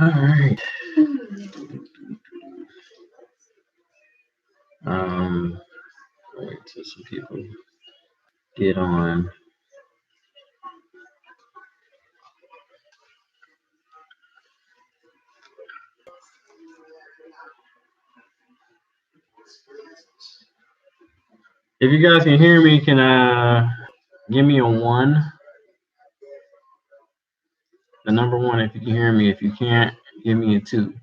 All right. Wait till some people get on. If you guys can hear me, can give me a 1? The number 1 if you can hear me. If you can't, give me a 2.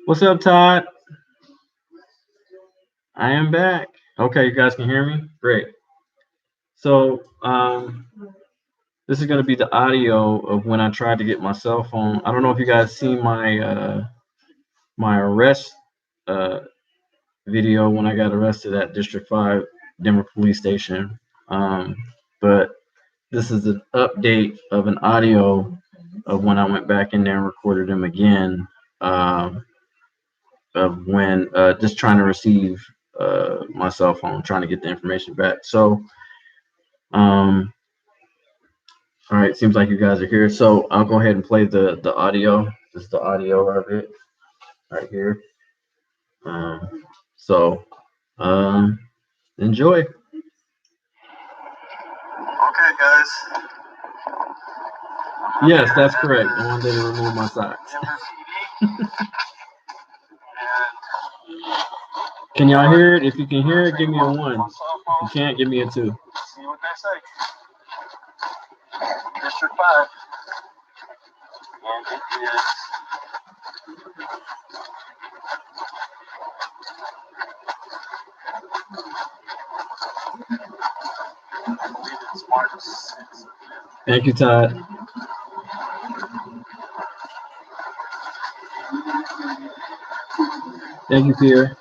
What's up, Todd? I am back. Okay, you guys can hear me? Great. So this is going to be the audio of when I tried to get my cell phone. I don't know if you guys seen my my arrest video when I got arrested at District 5 Denver Police Station. But this is an update of an audio of when I went back in there and recorded them again, of when just trying to receive my cell phone, trying to get the information back. So, all right, seems like you guys are here. So I'll go ahead and play the audio. This is the audio of it right here. So enjoy. Okay, guys. Yes, that's correct. I wanted to remove my socks. Can y'all hear it? If you can hear it, give me a 1. If you can't, give me a 2. See what they say. District 5. And it is I believe it's March 6th. Thank you, Todd. Thank you, Pierre.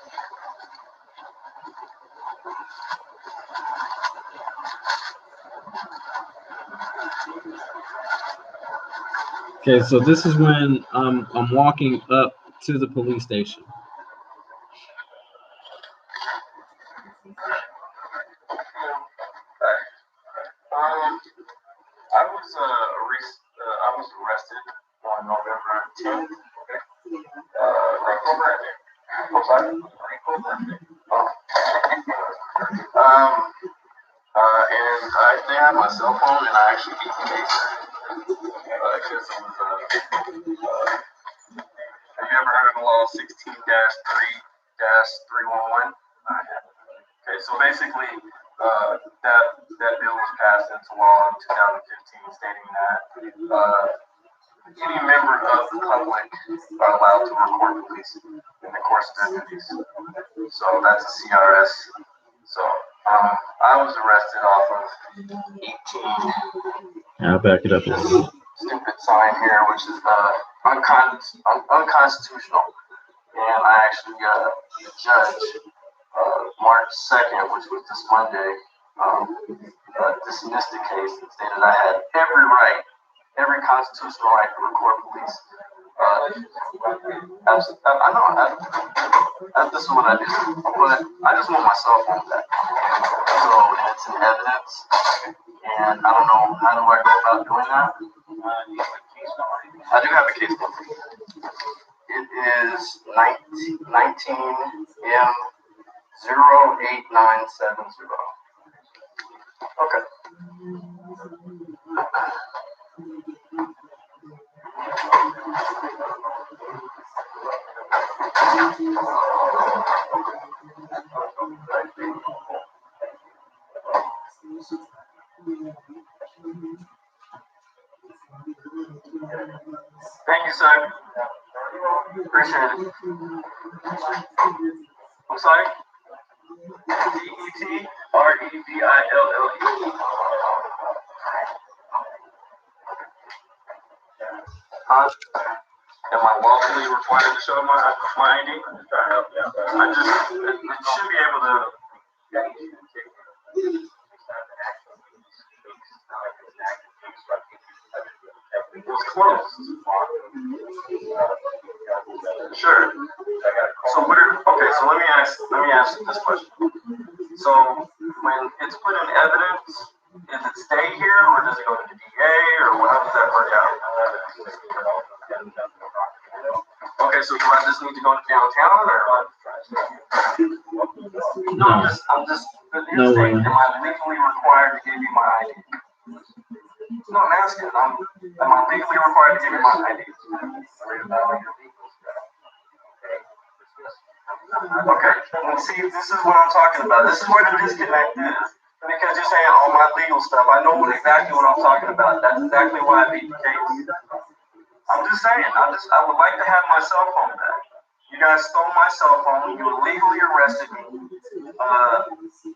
Okay, so this is when I'm walking up to the police station. I was arrested on November 10th. And they had my cell phone, and I actually beat the case. Because it was have you ever heard of the law 16-3-311? Okay, so basically, that bill was passed into law in 2015, stating that any member of the public are allowed to report police in the course of their duties. So that's a CRS. So I was arrested off of 18. I'll back it up. Stupid sign here, which is unconstitutional. And I actually the judge, March 2nd, which was this Monday, dismissed the case and stated I had every constitutional right to record police. I know, this is what I do, but I just want my cell phone back. So it's in evidence, and I don't know, how do I go about doing that? I do have a case number. It is 19M08970. Okay. Thank you, sir. Appreciate it. I'm sorry? DETREVILLE. Am I lawfully required to show my ID? I'm just trying to help you out. It should be able to. It was closed. Sure. So so let me ask this question. So when it's put in evidence, does it stay here or does it go to the DA or so do I just need to go to downtown or? No, I'm just. No way. Am I legally required to give you my ID? No, I'm asking. Am I legally required to give you my ID? Okay, well, see, this is what I'm talking about. This is where the disconnect is. Because you're saying all my legal stuff. I know exactly what I'm talking about. That's exactly why I beat the case. I'm just saying, I would like to have my cell phone back. You guys stole my cell phone. You illegally arrested me,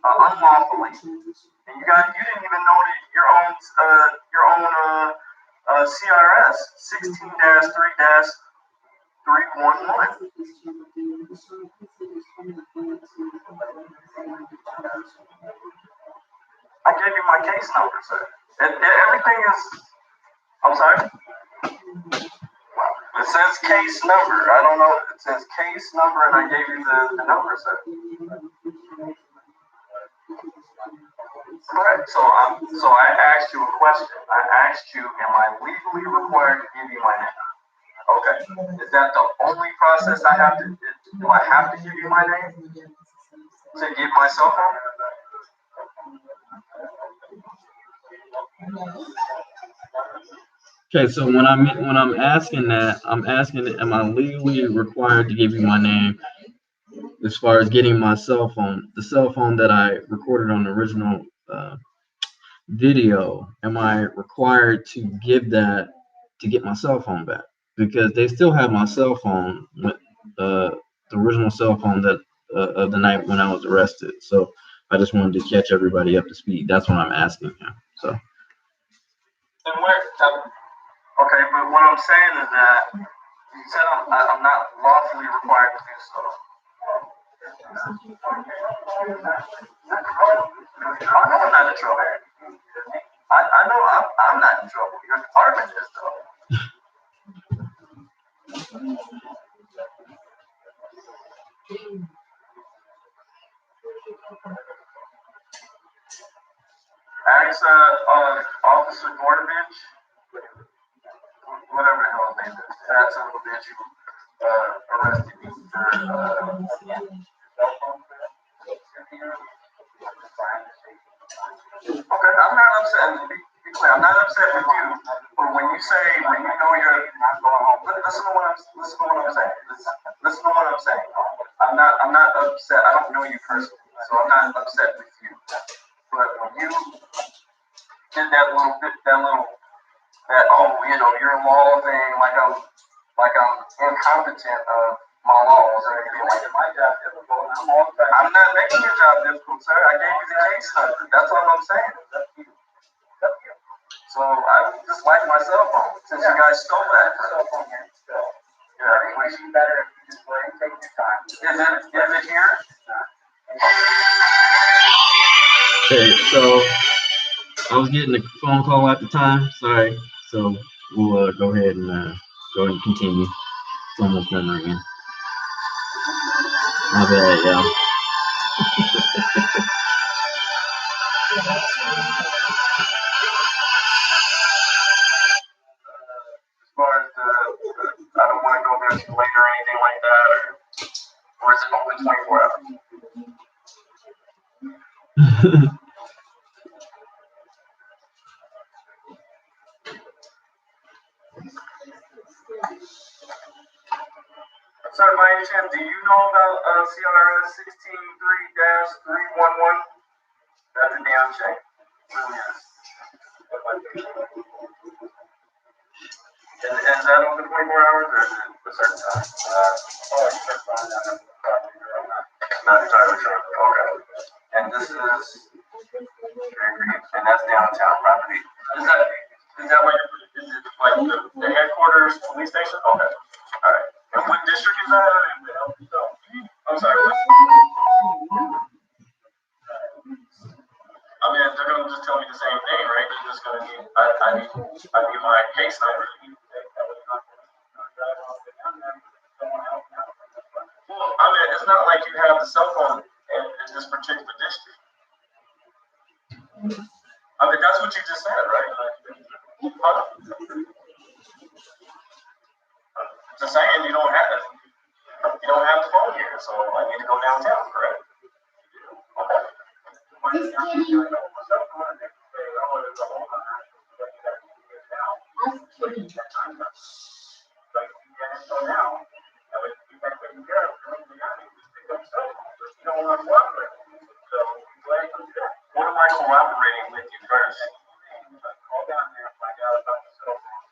unlawfully, and you didn't even know that your own CRS 16-3-311. I gave you my case number, sir. Everything is. I'm sorry. It says case number. I don't know. It says case number, and I gave you the number, sir. Correct. So I asked you a question. I asked you, am I legally required to give you my name? Okay. Is that the only process I have to? Do I have to give you my name to get my cell phone? Okay, so when I'm asking that, I'm asking, am I legally required to give you my name as far as getting my cell phone, the cell phone that I recorded on the original video? Am I required to give that to get my cell phone back? Because they still have my cell phone, the original cell phone that of the night when I was arrested. So I just wanted to catch everybody up to speed. That's what I'm asking him. So. And okay, but what I'm saying is that you said I'm not lawfully required to do so. I know I'm not in trouble. I know I'm not in trouble. Your department is though. Ask Officer Gordovich, whatever the hell his name is. That son of a bitch who arrested me for Okay, I'm not upset. Be clear, I'm not upset with you. But when you know you're not going home, listen to what I'm saying. Listen to what I'm saying. I'm not upset. I don't know you personally, so I'm not upset with you. But when you did that your law thing, like I'm incompetent of my laws or anything like that. My job difficult. I'm not making your job difficult, sir. I gave you the case number. That's all I'm saying. So I would just like my cell phone since you guys stole that. Yeah, it would be better if you just wait and take your time. Is it here? Okay, so I was getting a phone call at the time. Sorry. So we'll go ahead and continue. It's almost done ringing. My bad, y'all. As far as I don't want to go there too late or anything like that, or is it open 24 hours? Sir, by any chance, do you know about CRS 16-3-311? That's a damn shame. It really is. Is that open 24 hours or is it a certain time? You can find out. Not entirely sure. Okay. And this is, and that's downtown property. Is that where, is it like the headquarters police station? Okay. All right. And what district is that? I'm sorry. I mean, they're gonna just tell me the same thing, right? They're just gonna need, I need my case number. Well, I mean, it's not like you have the cell phone in this particular district. I mean, that's what you just said, right? Just saying, you don't have it. downtown, correct? Okay. Just kidding. What am I cooperating with you first?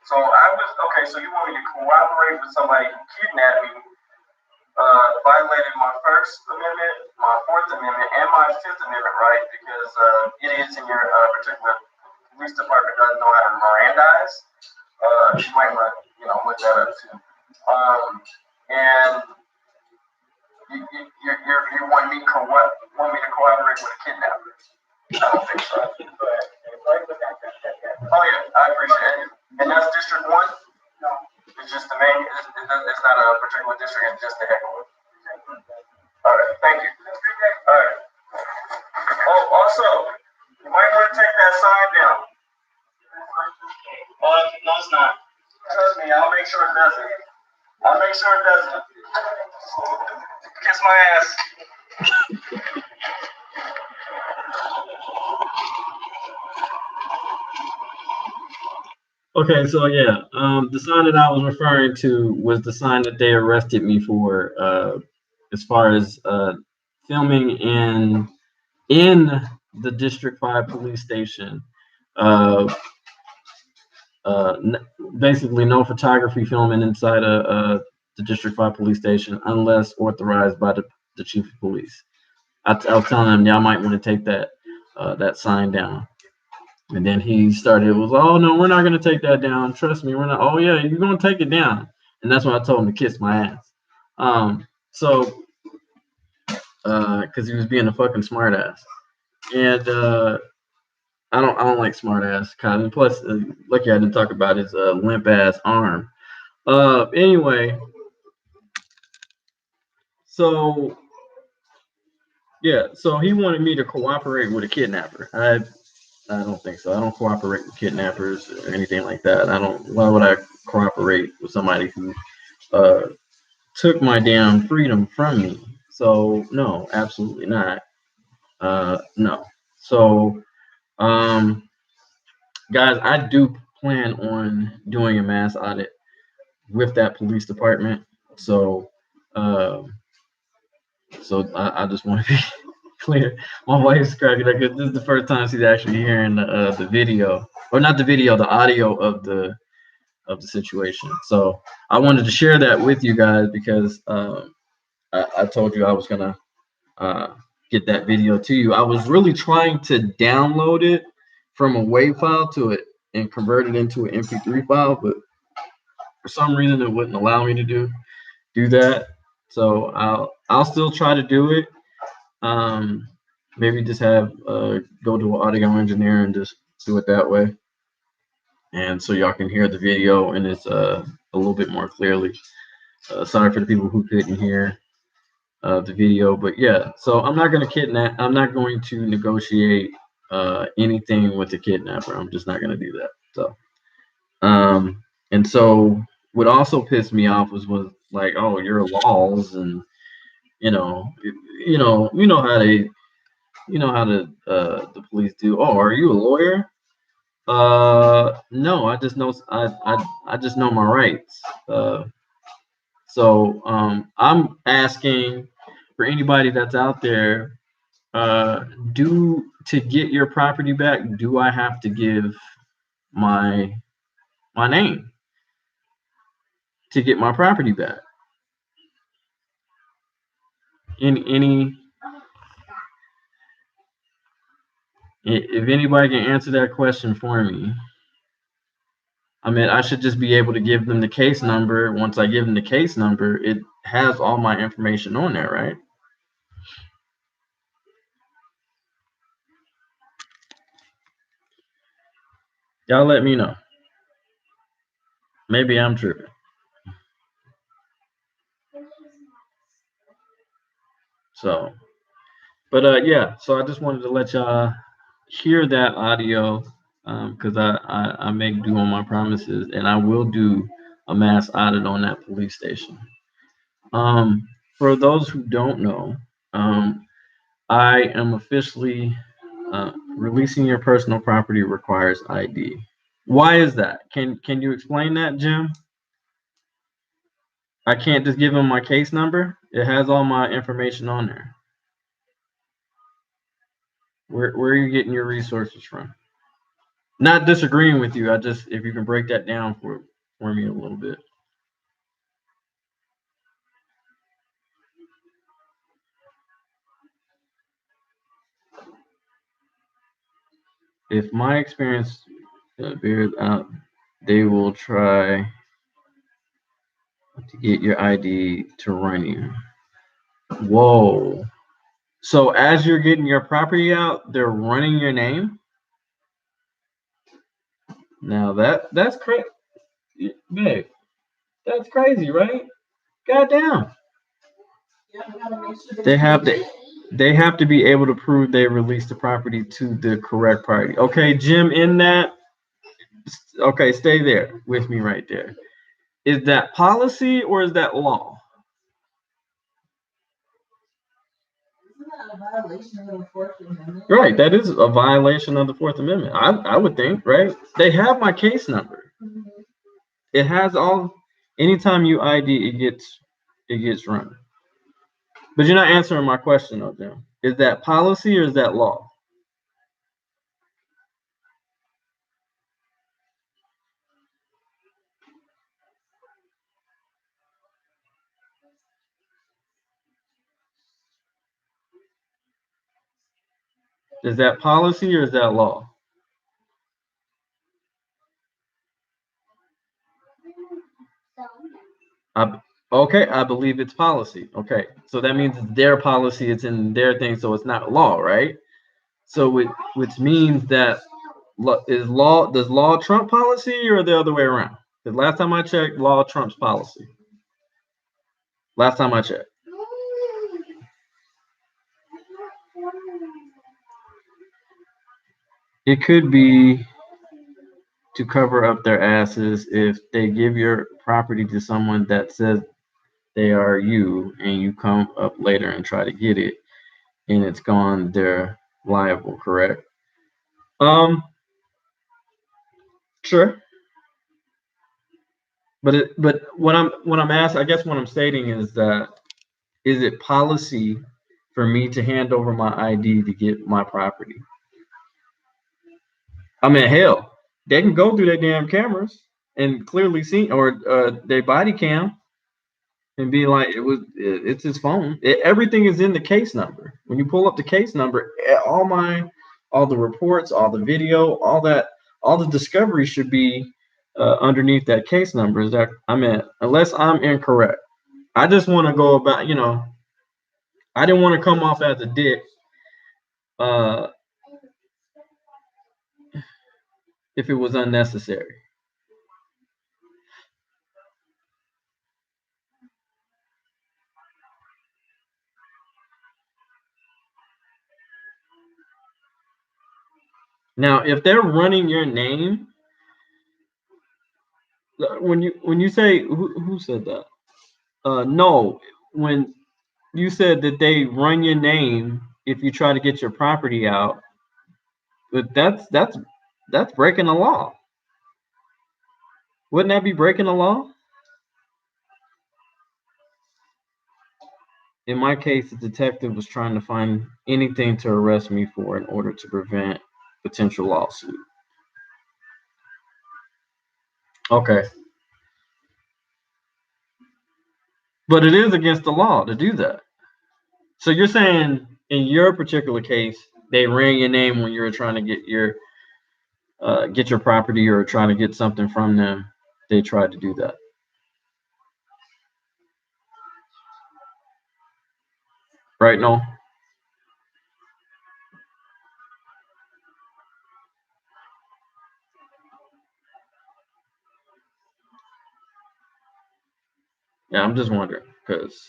So I was okay. So you want me to cooperate with somebody who kidnapped me, violated my First Amendment, my Fourth Amendment, and my Fifth Amendment right because idiots in your particular police department doesn't know how to Mirandize. You might want to, look that up too. And you want me to cooperate with a kidnapper? I don't think so. Oh yeah, I appreciate it. And that's District 1? No. It's just the main, it's not a particular district, it's just the heckler. Alright, thank you. Alright. Oh, also, you might want to take that sign down. No, it's not. Trust me, I'll make sure it doesn't. I'll make sure it doesn't. Kiss my ass. Okay, so yeah, the sign that I was referring to was the sign that they arrested me for, as far as filming in the District 5 police station. Basically, no photography filming inside the District 5 police station unless authorized by the chief of police. I was telling them y'all might want to take that sign down. And then he started, oh no, we're not gonna take that down. Trust me, we're not. Oh yeah, you're gonna take it down. And that's when I told him to kiss my ass. Because he was being a fucking smart ass. And I don't like smart ass kind. And plus, lucky I didn't talk about his limp ass arm. Anyway, so yeah, so he wanted me to cooperate with a kidnapper. I don't think so. I don't cooperate with kidnappers or anything like that. Why would I cooperate with somebody who took my damn freedom from me? So no, absolutely not. No. So, guys, I do plan on doing a mass audit with that police department. So, I just want to be clear. My wife's cracking up because this is the first time she's actually hearing the video, or not the video, the audio of the situation. So I wanted to share that with you guys because I told you I was gonna get that video to you. I was really trying to download it from a WAV file to it and convert it into an MP3 file, but for some reason it wouldn't allow me to do that. So I'll still try to do it. Maybe just have go to an audio engineer and just do it that way, and so y'all can hear the video and it's a little bit more clearly. Sorry for the people who couldn't hear the video, but yeah. So I'm not going to negotiate anything with the kidnapper. I'm just not going to do that. So, and so what also pissed me off was like, oh, your laws, and you know how the police do. Oh, are you a lawyer? No, I just know I just know my rights. So I'm asking for anybody that's out there, to get your property back, do I have to give my name to get my property back? If anybody can answer that question for me. I mean, I should just be able to give them the case number. Once I give them the case number, it has all my information on there, right? Y'all let me know. Maybe I'm tripping. So, but yeah, so I just wanted to let y'all hear that audio, because I make do on my promises, and I will do a mass audit on that police station. For those who don't know, Um, I am officially releasing your personal property requires ID. Why is that? Can you explain that, Jim? I can't just give him my case number. It has all my information on there. Where are you getting your resources from? Not disagreeing with you. I just if you can break that down for me a little bit. If my experience bears out, they will try to get your ID to run you. Whoa. So as you're getting your property out, they're running your name. Now that's crazy, babe. That's crazy, right? Goddamn. They have to they have to be able to prove they released the property to the correct party. Okay, Jim, in that, okay, stay there with me right there. Is that policy or is that law? Right, that is a violation of the Fourth Amendment. I would think, right? They have my case number. It has all. Anytime you ID, it gets run. But you're not answering my question, though, Jim. Is that policy or is that law? Is that policy or is that law? I, okay, I believe it's policy. Okay, so that means it's their policy. It's in their thing, so it's not law, right? So which means that does law trump policy or the other way around? Because last time I checked, law trumps policy. Last time I checked. It could be to cover up their asses if they give your property to someone that says they are you and you come up later and try to get it and it's gone, they're liable, correct? Um, sure. But what I'm asking, I guess what I'm stating is that is it policy for me to hand over my ID to get my property? I mean, hell, they can go through their damn cameras and clearly see, or their body cam, and be like, it's his phone. Everything is in the case number. When you pull up the case number, all the reports, all the video, all that, all the discovery should be underneath that case number. Is that I mean, unless I'm incorrect, I just want to go about, I didn't want to come off as a dick. Uh, if it was unnecessary. Now, if they're running your name, when you say who said that? No, when you said that they run your name if you try to get your property out, but that's breaking the law. Wouldn't that be breaking the law? In my case, the detective was trying to find anything to arrest me for in order to prevent potential lawsuit. Okay. But it is against the law to do that. So you're saying in your particular case, they ran your name when you were trying to get your property or trying to get something from them. They tried to do that. Right? No? Yeah, I'm just wondering because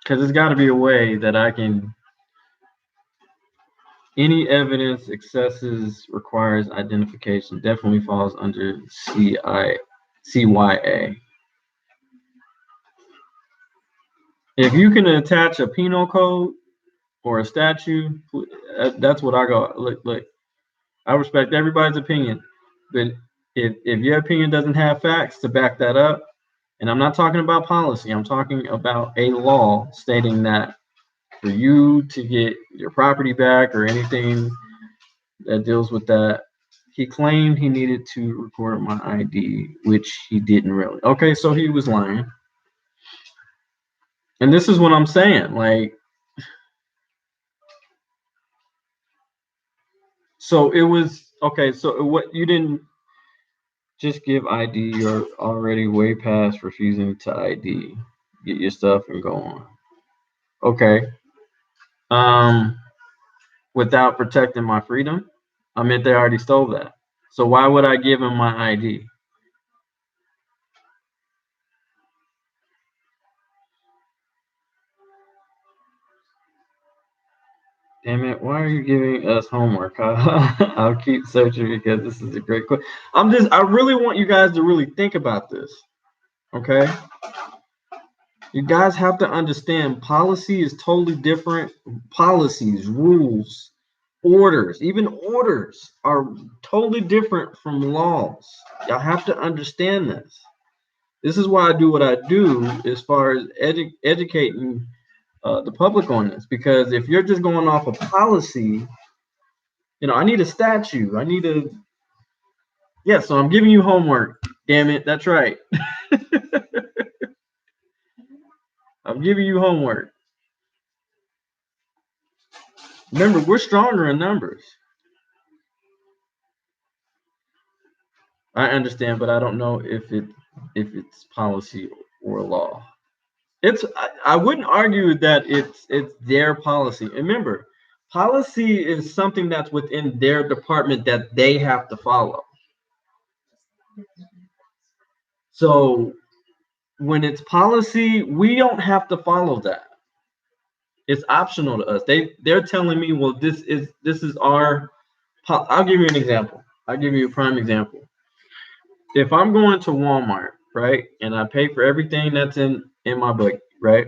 there's got to be a way that I can Any evidence excesses requires identification definitely falls under CYA. If you can attach a penal code or a statute, that's what I go. Look. I respect everybody's opinion, but if your opinion doesn't have facts to back that up, and I'm not talking about policy, I'm talking about a law stating that for you to get your property back or anything that deals with that, he claimed he needed to record my ID, which he didn't really. Okay, so he was lying. And this is what I'm saying. Like, so it was okay. So what you didn't just give ID, you're already way past refusing to ID. Get your stuff and go on. Okay. Um, without protecting my freedom, I meant they already stole that. So why would I give him my ID? Damn it, why are you giving us homework? I'll keep searching because this is a great question. I really want you guys to really think about this. Okay? You guys have to understand policy is totally different. Policies, rules, orders, even orders are totally different from laws. Y'all have to understand this. This is why I do what I do as far as educating the public on this, because if you're just going off of policy, I need a statue. So I'm giving you homework. Damn it, that's right. I'm giving you homework. Remember, we're stronger in numbers. I understand, but I don't know if it's policy or law. I wouldn't argue that it's their policy. Remember, policy is something that's within their department that they have to follow. So when it's policy, we don't have to follow that. It's optional to us. They're telling me, well, this is our. I'll give you an example. I'll give you a prime example. If I'm going to Walmart, right, and I pay for everything that's in my book, right,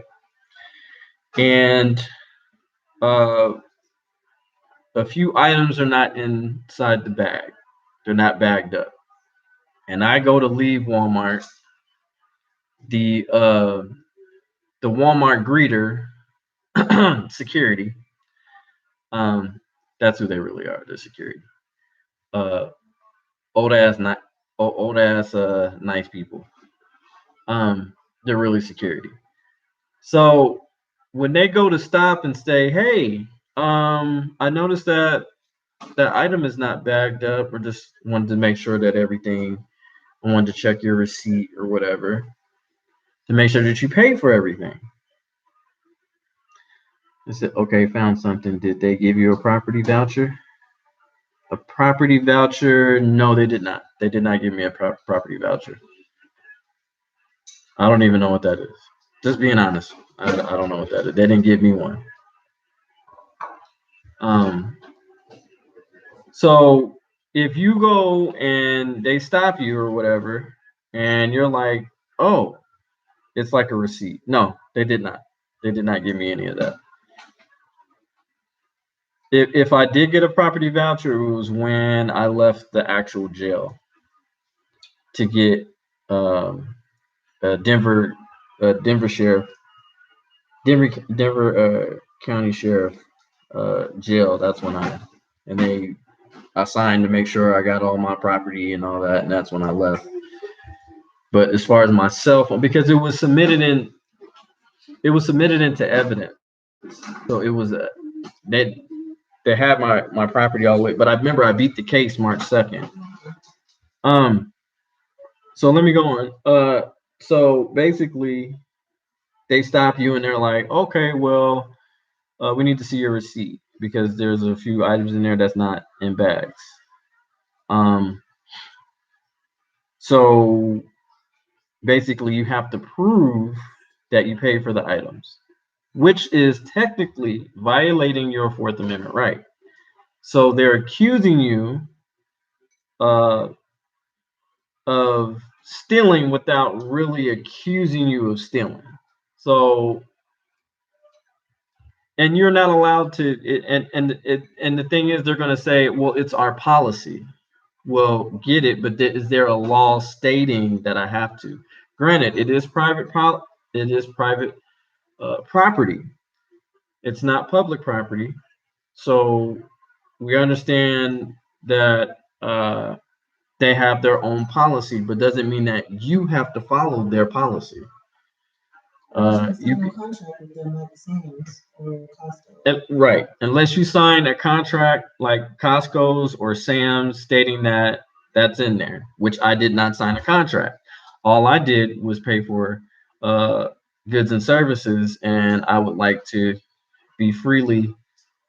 and a few items are not inside the bag, they're not bagged up, and I go to leave Walmart, the Walmart greeter, security, that's who they really are, the security, old ass nice people, they're really security. So when they go to stop and say, hey, I noticed that item is not bagged up, or just wanted to make sure that I wanted to check your receipt or whatever to make sure that you pay for everything. I said, okay, found something. Did they give you a property voucher? A property voucher? No, they did not. They did not give me a property voucher. I don't even know what that is. Just being honest, I don't know what that is. They didn't give me one. So if you go and they stop you or whatever, and you're like, oh, it's like a receipt. No, they did not. They did not give me any of that. If I did get a property voucher, it was when I left the actual jail to get Denver sheriff, Denver county sheriff jail. That's when I signed to make sure I got all my property and all that, and that's when I left. But as far as my cell phone, because it was submitted into evidence, so it was they had my property all the way. But I remember I beat the case March 2nd. So let me go on. So basically, they stop you and they're like, okay, well, we need to see your receipt because there's a few items in there that's not in bags. So basically, you have to prove that you pay for the items, which is technically violating your Fourth Amendment right. So they're accusing you of stealing without really accusing you of stealing. So, and you're not allowed to. And the thing is, they're going to say, "Well, it's our policy." Well, get it, but is there a law stating that I have to? Granted, it is private property. It's not public property. So we understand that they have their own policy, but doesn't mean that you have to follow their policy. You no contract with them like Sam's or Costco. right, unless you sign a contract like Costco's or Sam's stating that that's in there, which I did not sign a contract. All I did was pay for uh, goods and services, and I would like to be freely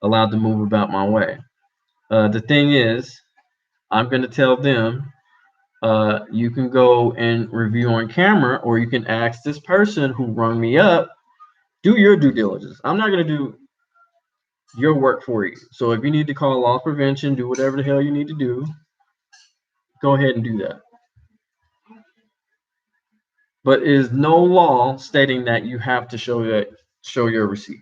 allowed to move about my way. The thing is, I'm going to tell them you can go and review on camera, or you can ask this person who rung me up, do your due diligence. I'm not going to do your work for you. So if you need to call loss prevention, do whatever the hell you need to do, go ahead and do that. But is no law stating that you have to show your receipt.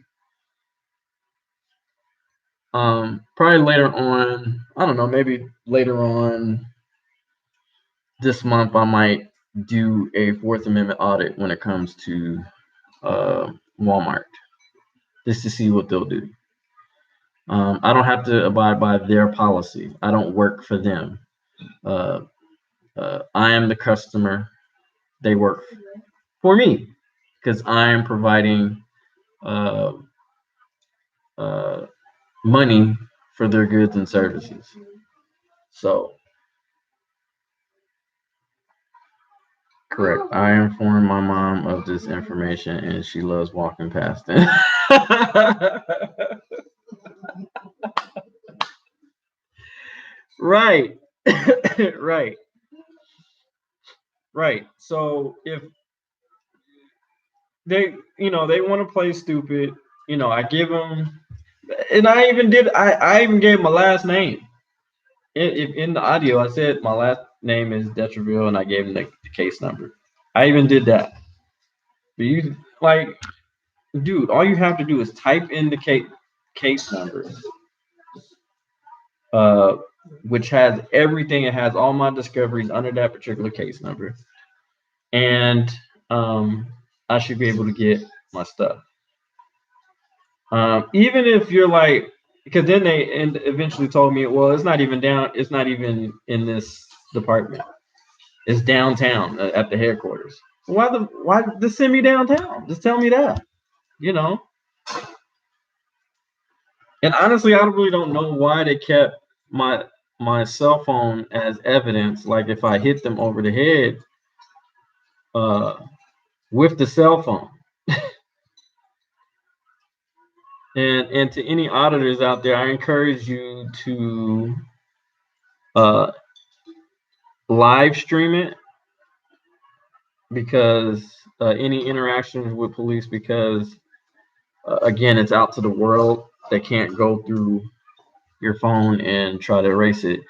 Probably later on, I don't know, maybe later on this month, I might do a Fourth Amendment audit when it comes to Walmart, just to see what they'll do. I don't have to abide by their policy. I don't work for them. I am the customer. They work for me because I am providing money for their goods and services. So, correct. I informed my mom of this information, and she loves walking past it. Right. Right. Right. So if they want to play stupid, I give them, and I even gave my last name. In the audio, I said my last name is Detreville, and I gave them the case number. I even did that. But you, like, dude, all you have to do is type in the case number, which has everything. It has all my discoveries under that particular case number, and I should be able to get my stuff. Even if you're like, because then they eventually told me, well, it's not even in this department. It's downtown at the headquarters. Why just send me downtown? Just tell me that, And honestly, I really don't know why they kept my cell phone as evidence. Like if I hit them over the head with the cell phone. And to any auditors out there, I encourage you to live stream it, because any interactions with police, because again, it's out to the world. They can't go through your phone and try to erase it.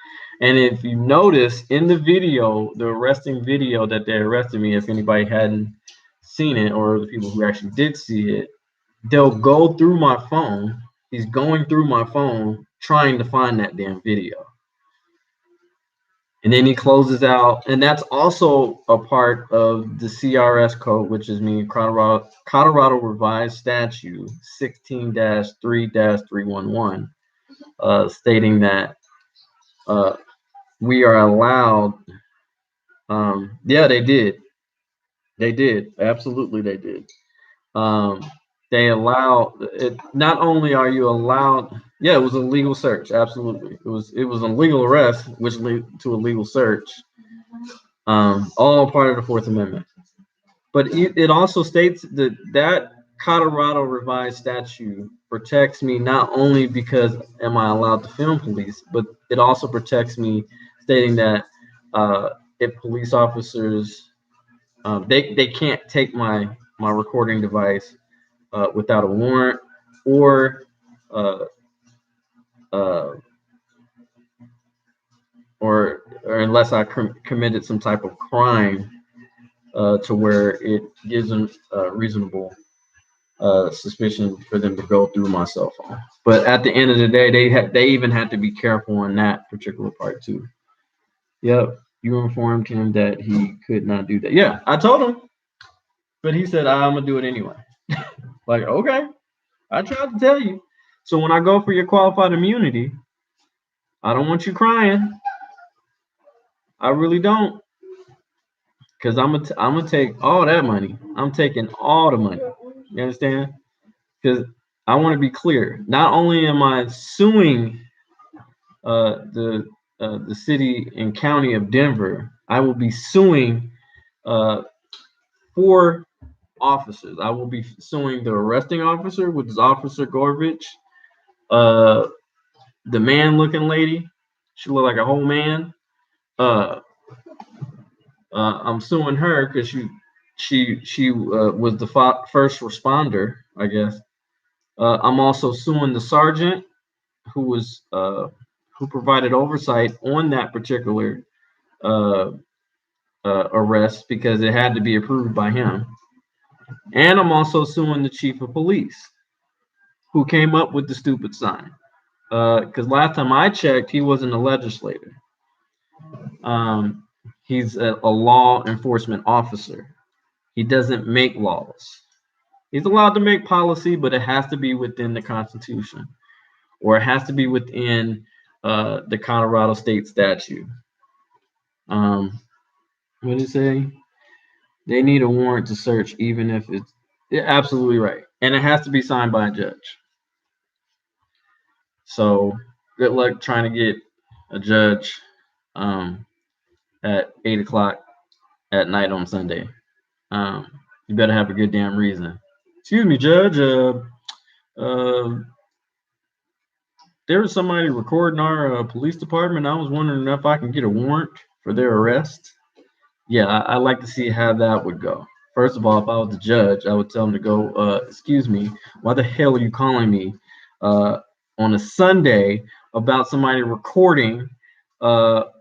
And if you notice in the video, the arresting video that they arrested me, if anybody hadn't seen it, or the people who actually did see it, they'll go through my phone. He's going through my phone trying to find that damn video. And then he closes out, and that's also a part of the CRS code, which is Colorado Revised Statute 16-3-311, stating that we are allowed. Yeah, they did. Absolutely, they did. They allow it. Not only are you allowed, yeah, it was a legal search. Absolutely, it was a legal arrest, which led to a legal search. All part of the Fourth Amendment. But it also states that Colorado Revised Statute protects me not only because am I allowed to film police, but it also protects me, stating that if police officers they can't take my recording device without a warrant, or or unless I committed some type of crime to where it gives them reasonable suspicion for them to go through my cell phone. But at the end of the day, they even had to be careful on that particular part too. Yep, you informed him that he could not do that. Yeah, I told him, but he said I'm gonna do it anyway. Like, okay, I tried to tell you. So when I go for your qualified immunity, I don't want you crying. I really don't, because I'm gonna take all that money. I'm taking all the money. You understand? Because I want to be clear. Not only am I suing the city and county of Denver, I will be suing uh, 4 officers. I will be suing the arresting officer, which is Officer Gorvich, uh, the man-looking lady. She looked like a whole man. I'm suing her because she was the first responder, I guess. I'm also suing the sergeant who was who provided oversight on that particular uh, arrest because it had to be approved by him. And I'm also suing the chief of police who came up with the stupid sign. Because last time I checked, he wasn't a legislator. He's a law enforcement officer. He doesn't make laws. He's allowed to make policy, but it has to be within the Constitution, or it has to be within the Colorado state statute. What did it say? They need a warrant to search, even if it's absolutely right, and it has to be signed by a judge. So good luck trying to get a judge at 8 o'clock at night on Sunday. You better have a good damn reason. Excuse me, Judge. There was somebody recording our police department. I was wondering if I can get a warrant for their arrest. Yeah, I like to see how that would go. First of all, if I was the judge, I would tell him to go, excuse me, why the hell are you calling me on a Sunday about somebody recording the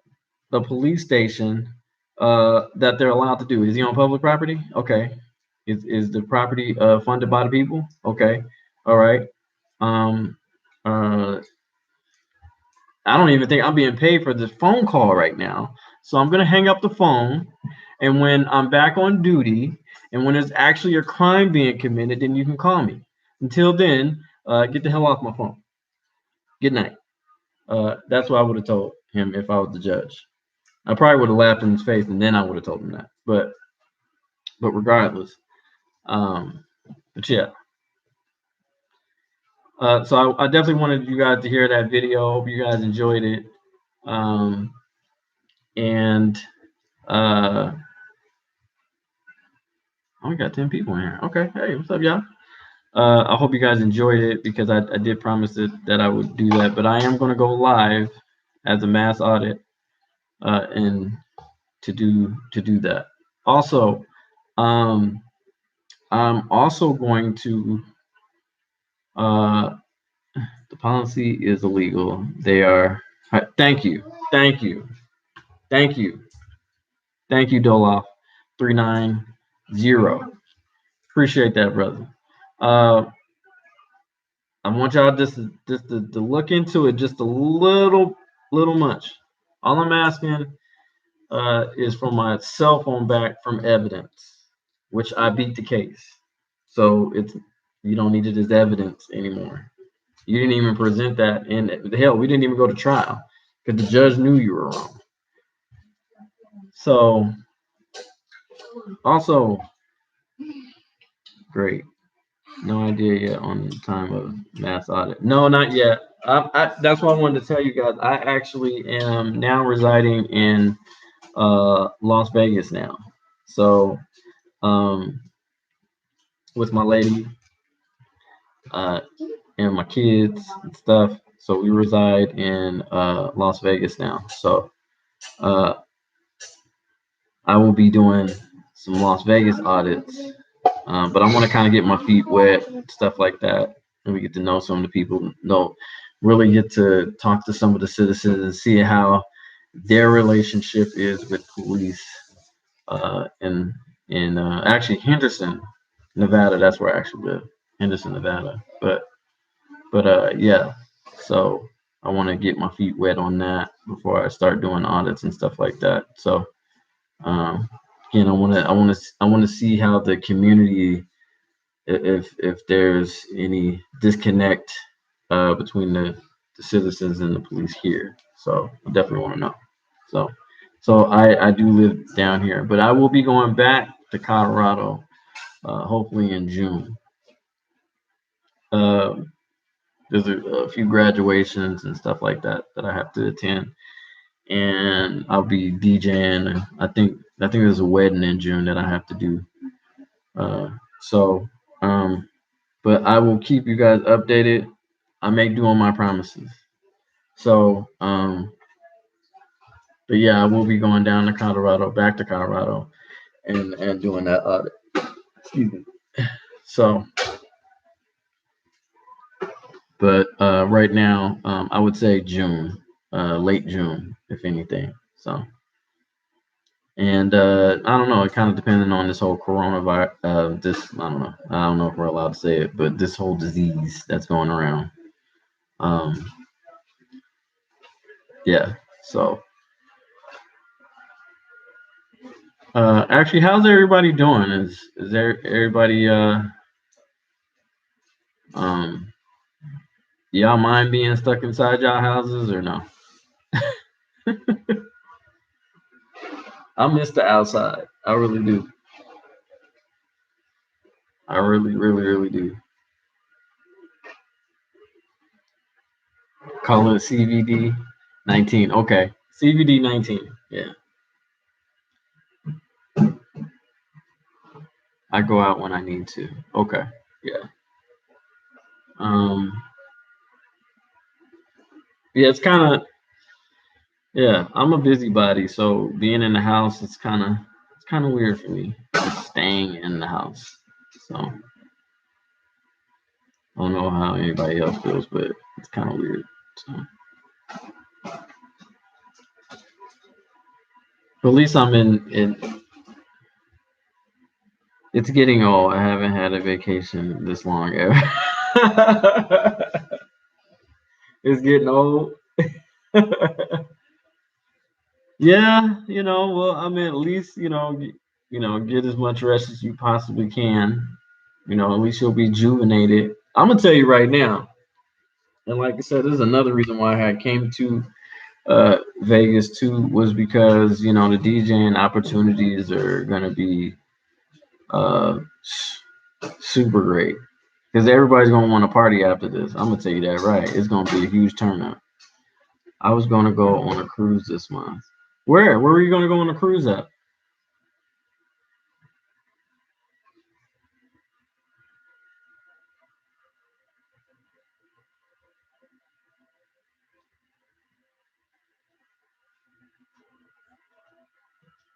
police station that they're allowed to do? Is he on public property? Okay. Is the property funded by the people? Okay. All right. I don't even think I'm being paid for this phone call right now. So I'm going to hang up the phone. And when I'm back on duty and when there's actually a crime being committed, then you can call me. Until then, get the hell off my phone. Good night. That's what I would have told him if I was the judge. I probably would have laughed in his face and then I would have told him that. But regardless, but yeah. So I definitely wanted you guys to hear that video. Hope you guys enjoyed it. And I only got 10 people in here. Okay. Hey, what's up, y'all? I hope you guys enjoyed it because I did promise that I would do that. But I am going to go live as a mass audit and to do that. Also, I'm also going to the policy is illegal. They are. Thank you, Doloff 390. Appreciate that, brother. I want y'all just to look into it just a little much. All I'm asking is for my cell phone back from evidence, which I beat the case. So you don't need it as evidence anymore. You didn't even present that, and hell, we didn't even go to trial because the judge knew you were wrong. So, also, great. No idea yet on the time of mass audit. No, not yet. That's what I wanted to tell you guys. I actually am now residing in Las Vegas now. So, with my lady and my kids and stuff. So we reside in Las Vegas now. So I will be doing some Las Vegas audits, but I want to kind of get my feet wet, stuff like that, and we get to know some of the people, really get to talk to some of the citizens and see how their relationship is with police in actually Henderson, Nevada. That's where I actually live, Henderson, Nevada. But yeah, so I want to get my feet wet on that before I start doing audits and stuff like that. So um, again, I want to see how the community, if there's any disconnect between the citizens and the police here. So I definitely want to know. So so I do live down here, but I will be going back to Colorado hopefully in June. Uh, there's a few graduations and stuff like that that I have to attend, and I'll be DJing. I think there's a wedding in June that I have to do. Uh, so, um, but I will keep you guys updated. I make do on my promises. So, but yeah, I will be going down to Colorado, back to Colorado, and doing that audit. Excuse me. So, but right now, I would say June, late June, if anything. So, and I don't know. It kind of depending on this whole coronavirus. I don't know if we're allowed to say it, but this whole disease that's going around. Um, yeah. So, actually, how's everybody doing? Is there everybody um y'all mind being stuck inside y'all houses or no? I miss the outside. I really do. I really, really, really do. Call it CVD 19. Okay. CVD 19. Yeah. I go out when I need to. Okay. Yeah. Um yeah, I'm a busybody, so being in the house it's kind of weird for me. Just staying in the house. So I don't know how anybody else feels, but it's kind of weird. So but at least I'm in it's getting old. I haven't had a vacation this long ever. It's getting old. Yeah, well, I mean, at least, get as much rest as you possibly can. At least you'll be rejuvenated. I'm gonna tell you right now, and like I said, this is another reason why I came to Vegas too, was because the DJing opportunities are gonna be uh super great because everybody's gonna want to party after this. I'm gonna tell you that right. It's gonna be a huge turnout. I was gonna go on a cruise this month. Where were you gonna go on a cruise at?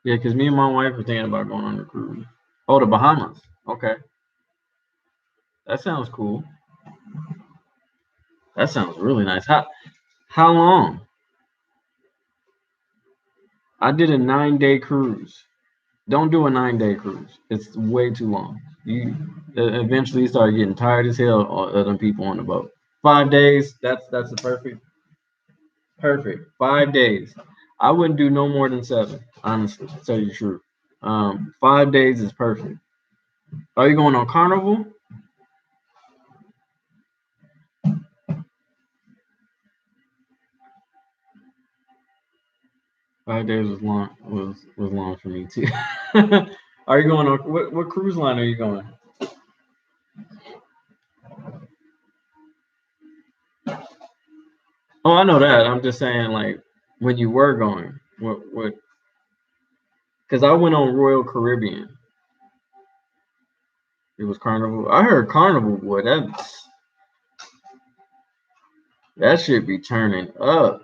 Yeah, because me and my wife were thinking about going on a cruise. Oh, the Bahamas. Okay, that sounds cool. That sounds really nice. How long? I did a 9-day cruise. Don't do a 9-day cruise. It's way too long. You eventually start getting tired as hell of them people on the boat. 5 days. That's the perfect. 5 days. I wouldn't do no more than 7. Honestly, to tell you the truth. 5 days is perfect. Are you going on Carnival? 5 days was long. Was long for me too. Are you going on what cruise line are you going? Oh, I know that. I'm just saying, like, when you were going, what? Because I went on Royal Caribbean. It was Carnival. I heard Carnival, boy. That should be turning up.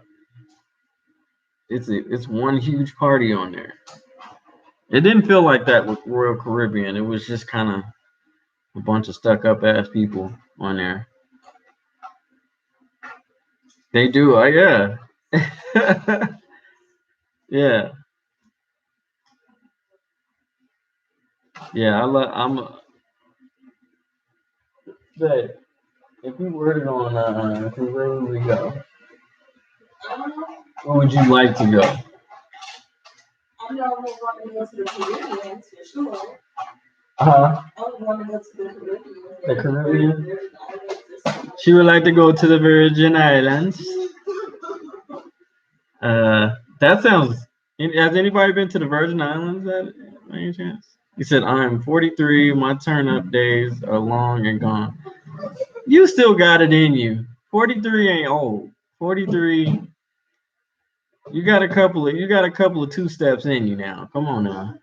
It's one huge party on there. It didn't feel like that with Royal Caribbean. It was just kind of a bunch of stuck up ass people on there. They do. Yeah. Yeah, yeah. Say, if you were to go on, if you really go, where would you like to go? I know I would want to go to the Caribbean for sure. Uh-huh. I would want to go to the Caribbean. The Caribbean. She would like to go to the Virgin Islands. That sounds. Has anybody been to the Virgin Islands? By any chance? He said, "I'm 43. My turn-up days are long and gone." You still got it in you. 43 ain't old. 43. You got a couple of two steps in you now. Come on now.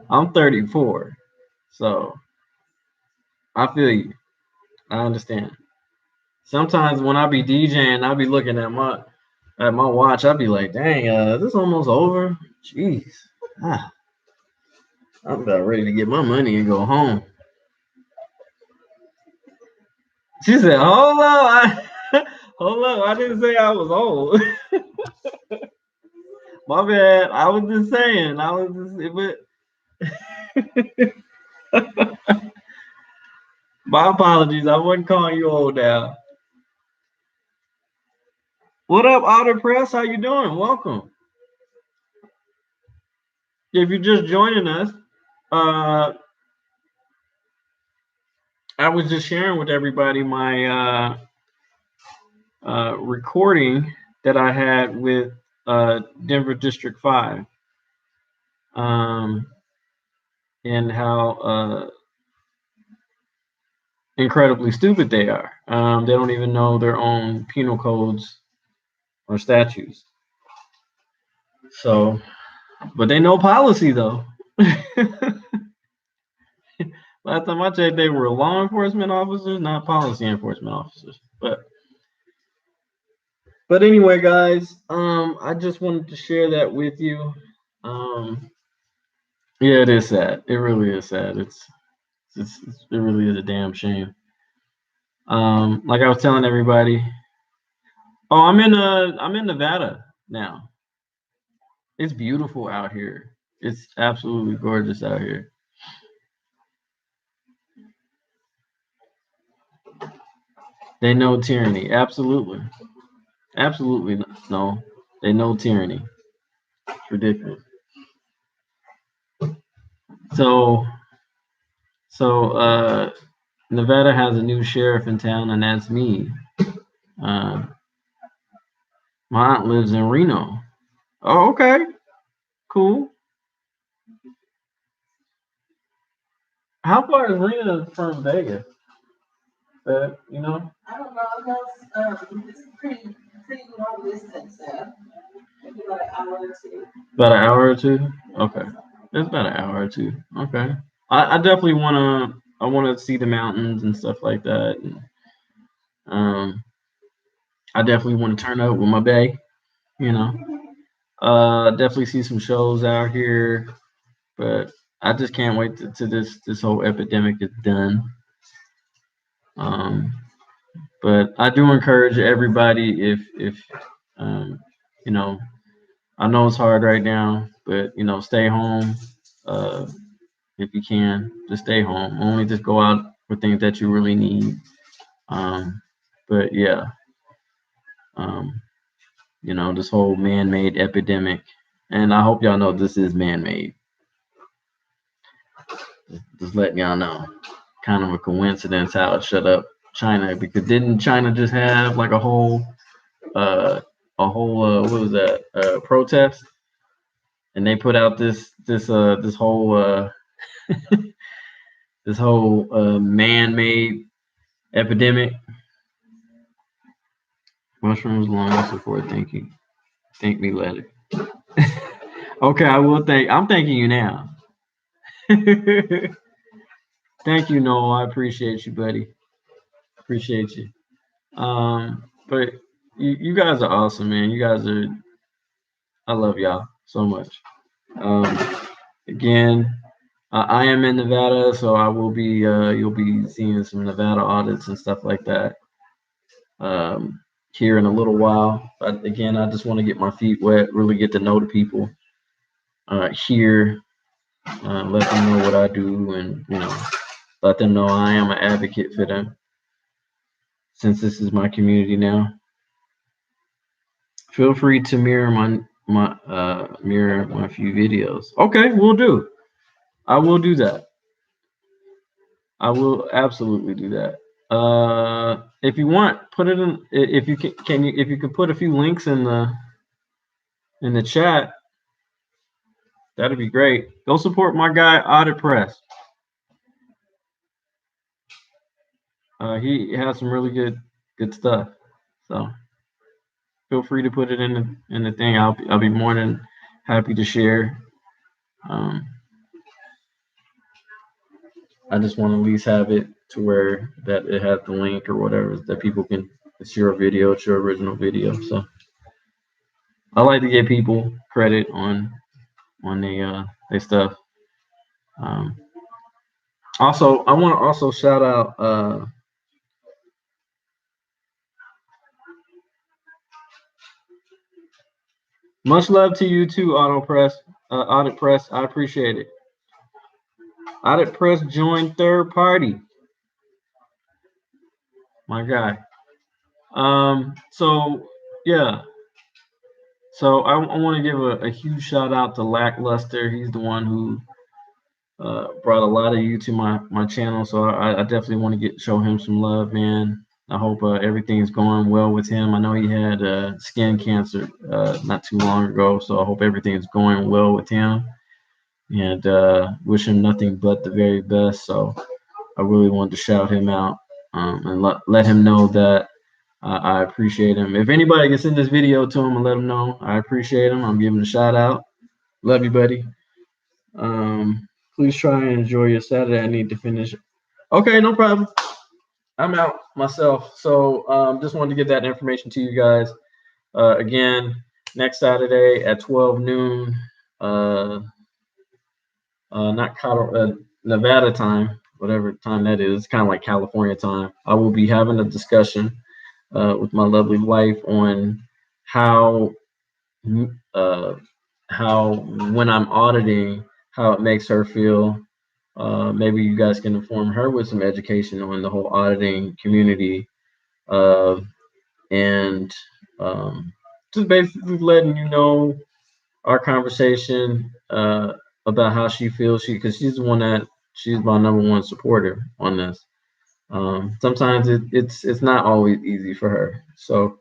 I'm 34. So I feel you. I understand. Sometimes when I be DJing, I be looking at my watch. I be like, dang, is this almost over? Jeez. Ah, I'm about ready to get my money and go home. She said, hold up. Hold up. I didn't say I was old. My bad. I was just saying. My apologies. I wasn't calling you old now. What up, Otter Press? How you doing? Welcome. If you're just joining us, uh, I was just sharing with everybody my recording that I had with Denver District 5, and how incredibly stupid they are. They don't even know their own penal codes or statutes. So, but they know policy though. Last time I checked, they were law enforcement officers, not policy enforcement officers. But anyway, guys, I just wanted to share that with you. Yeah, it is sad. It really is sad. It really is a damn shame. Like I was telling everybody. Oh, I'm in Nevada now. It's beautiful out here. It's absolutely gorgeous out here. They know tyranny. Absolutely. Absolutely no. They know tyranny. It's ridiculous. So so Nevada has a new sheriff in town, and that's me. Uh, my aunt lives in Reno. Oh, okay. Cool. How far is Reno from Vegas? You know? I don't know. It's pretty long distance. Maybe about an hour or two. About an hour or two? Okay. It's about an hour or two. Okay. I definitely I wanna see the mountains and stuff like that. And, I definitely want to turn up with my bay, you know. Definitely see some shows out here, but I just can't wait to this whole epidemic is done. Um, but I do encourage everybody if um, you know, I know it's hard right now, but stay home. Uh, if you can, just stay home. Only just go out for things that you really need. Um, but yeah, um, this whole man-made epidemic, and I hope y'all know this is man-made. Just letting y'all know. Kind of a coincidence how it shut up China, because didn't China just have like uh what was that protest, and they put out this whole this whole man-made epidemic. Mushrooms, long support. Thank you. Thank me later. Okay, I will thank. I'm thanking you now. Thank you, Noah. I appreciate you, buddy. Appreciate you. But you guys are awesome, man. You guys are. I love y'all so much. Um, again, I am in Nevada, so I will be. You'll be seeing some Nevada audits and stuff like that. Um, here in a little while. But again, I just want to get my feet wet, really get to know the people here, let them know what I do, and let them know I am an advocate for them. Since this is my community now, feel free to mirror my few videos. Okay, we'll do. I will do that. I will absolutely do that. If you want, put it in. If you can you if you could put a few links in the chat, that'd be great. Go support my guy Audit Press. He has some really good stuff. So feel free to put it in the thing. I'll be more than happy to share. I just want to at least have it to where that it has the link or whatever that people can. It's your video, it's your original video. So I like to give people credit on their stuff. Also, I want to also shout out. Much love to you too, Audit Press. I appreciate it. Audit Press joined third party. My guy. So yeah. So I want to give a huge shout out to Lackluster. He's the one who brought a lot of you to my channel. So I definitely want to show him some love, man. I hope everything's going well with him. I know he had skin cancer not too long ago, so I hope everything's going well with him. And wish him nothing but the very best. So I really wanted to shout him out and let him know that I appreciate him. If anybody can send this video to him and let him know, I appreciate him. I'm giving a shout out. Love you, buddy. Please try and enjoy your Saturday. I need to finish. Okay, no problem. I'm out myself. So just wanted to get that information to you guys. Again, next Saturday at 12 noon, not Nevada time, whatever time that is. It's kind of like California time. I will be having a discussion with my lovely wife on how when I'm auditing, how it makes her feel. Maybe you guys can inform her with some education on the whole auditing community, and just basically letting you know our conversation about how she feels. Because she's my number one supporter on this. Sometimes it's not always easy for her. So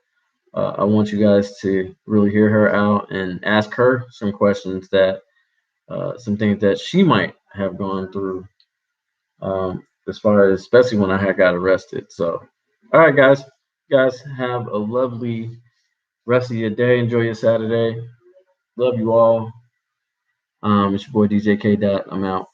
I want you guys to really hear her out and ask her some questions some things that she might have gone through, as far as especially when I had got arrested. So, all right, guys, have a lovely rest of your day. Enjoy your Saturday. Love you all. It's your boy DJ K. I'm out.